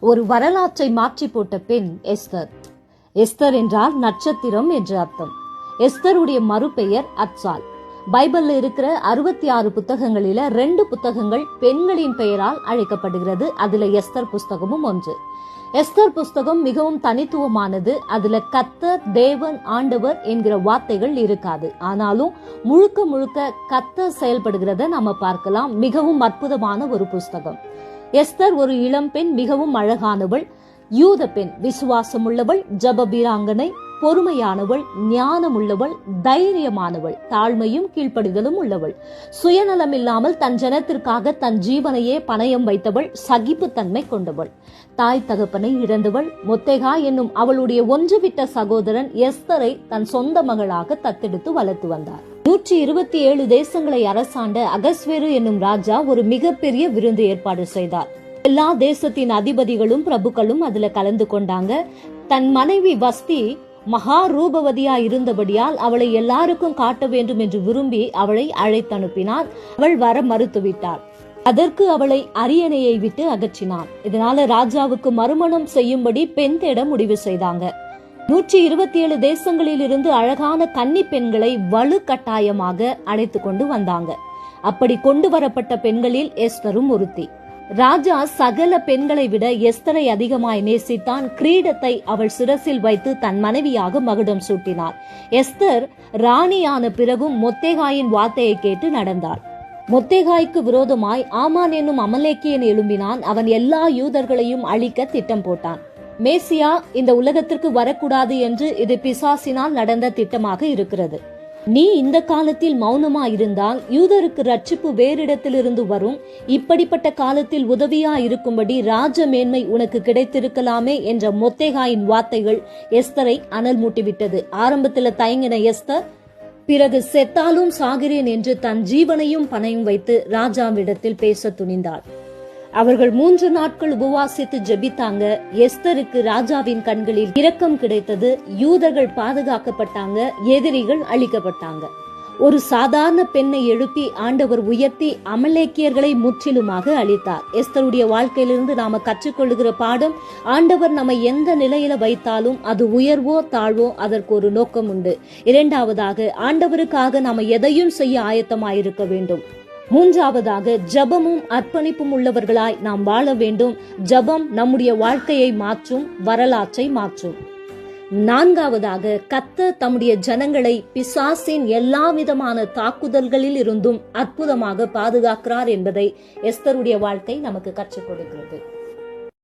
ஒரு வரலாற்றை மாற்றி போட்ட பெண் எஸ்தர். எஸ்தர் என்றால் நட்சத்திரம் என்று அர்த்தம். எஸ்தருடைய மறுபெயர் அத்சால். பைபிள்ல இருக்கிற 66 புத்தகங்களில 2 புத்தகங்கள் பெண்களின் பெயரால் அழைக்கப்படுகிறது. அதுல எஸ்தர் புஸ்தகமும் ஒன்று. எஸ்தர் புஸ்தகம் மிகவும் தனித்துவமானது. அதுல கர்த்தர், தேவன், ஆண்டவர் என்கிற வார்த்தைகள் இருக்காது. ஆனாலும் முழுக்க முழுக்க கர்த்தர் செயல்படுகிறத நாம பார்க்கலாம். மிகவும் அற்புதமான ஒரு புஸ்தகம். எஸ்தர் ஒரு இளம்பெண், மிகவும் அழகானவள், யூத பெண், விசுவாசம் உள்ளவள், ஜப வீராங்கனை, பொறுமையானவள், ஞானம் உள்ளவள், தைரியமானவள், தாழ்மையும் கீழ்ப்படிதலும் உள்ளவள், சுயநலம் இல்லாமல் தன் ஜனத்திற்காக தன் ஜீவனையே பணயம் வைத்தவள், சகிப்புத்தன்மை கொண்டவள், தாய் தகப்பனை இழந்தவள். மொத்தேகாய் என்னும் அவளுடைய ஒன்றுவிட்ட சகோதரன் எஸ்தரை தன் சொந்த மகளாக தத்தெடுத்து வளர்த்து வந்தார். 127 தேசங்களை அரசாண்ட அகஸ்வேரு என்னும் ராஜா ஒரு மிகப்பெரிய விருந்து ஏற்பாடு செய்தார். எல்லா தேசத்தின் அதிபதிகளும் பிரபுக்களும் அதுல கலந்து கொண்டாங்க. தன் மனைவி வஸ்தி மகா ரூபவதியா இருந்தபடியால் அவளை எல்லாருக்கும் காட்ட வேண்டும் என்று விரும்பி அவளை அழைத்தனுப்பினார். அவள் வர மறுத்துவிட்டாள். அதற்கு அவளை அரியணையை விட்டு அகற்றினான். இதனால ராஜாவுக்கு மறுமணம் செய்யும்படி பெண் தேட முடிவு செய்தாங்க. 127 தேசங்களில் இருந்து அழகான கன்னி பெண்களை வலுக்கட்டாயமாக அழைத்து கொண்டு வந்தாங்க. அப்படி கொண்டு வரப்பட்ட பெண்களில் எஸ்தரும் ஒருத்தி. ராஜா சகல பெண்களை விட எஸ்தரை அதிகமாய் நேசித்தான். கிரீடத்தை அவள் சிரசில் வைத்து தன் மனைவியாக மகுடம் சூட்டினார். எஸ்தர் ராணியான பிறகும் மொத்தேகாயின் வார்த்தையை கேட்டு நடந்தாள். மொத்தேகாய்க்கு விரோதமாய் ஆமான் என்னும் அமலேக்கியன் எழும்பினான். அவன் எல்லா யூதர்களையும் அழிக்க திட்டம் போட்டான். மேசியா இந்த உலகத்திற்கு வரக்கூடாது என்று இது பிசாசினால் நடந்த திட்டமாக இருக்கிறது. நீ இந்த காலத்தில் மௌனமா இருந்தால் யூதருக்கு ரட்சிப்பு வேறிடத்திலிருந்து வரும். இப்படிப்பட்ட காலத்தில் உதவியா இருக்கும்படி ராஜ மேன்மை உனக்கு கிடைத்திருக்கலாமே என்ற மொத்தேகாயின் வார்த்தைகள் எஸ்தரை அனல் மூட்டிவிட்டது. ஆரம்பத்தில் தயங்கின எஸ்தர் பிறகு செத்தாலும் சாகிறேன் என்று தன் ஜீவனையும் பணையும் வைத்து ராஜாவிடத்தில் பேச துணிந்தாள். அவர்கள் 3 நாட்கள் உபவாசித்து ஜெபித்தாங்க. எஸ்தருக்கு ராஜாவின் கண்களில் இரக்கம் கிடைத்தது. யூதர்கள் பாதுகாக்கப்பட்டாங்க, எதிரிகள் அழிக்கப்பட்டாங்க. ஒரு சாதாரண பெண்ணை எழுப்பி ஆண்டவர் உயர்த்தி அமலேக்கியர்களை முற்றிலுமாக அழித்தார். எஸ்தருடைய வாழ்க்கையிலிருந்து நாம கற்றுக்கொள்ளுகிற பாடம், ஆண்டவர் நம்ம எந்த நிலையில வைத்தாலும் அது உயர்வோ தாழ்வோ அதற்கு ஒரு நோக்கம் உண்டு. இரண்டாவதாக, ஆண்டவருக்காக நாம எதையும் செய்ய ஆயத்தமாயிருக்க வேண்டும். மூன்றாவதாக, ஜபமும் அர்ப்பணிப்பும் உள்ளவர்களாய் நாம் வாழ வேண்டும். ஜபம் நம்முடைய வாழ்க்கையை மாற்றும், வரலாற்றை மாற்றும். நான்காவதாக, கர்த்தர் தம்முடைய ஜனங்களை பிசாசின் எல்லா விதமான தாக்குதல்களில் இருந்தும் அற்புதமாக பாதுகாக்கிறார் என்பதை எஸ்தருடைய வாழ்க்கை நமக்கு கற்றுக் கொடுக்கிறது.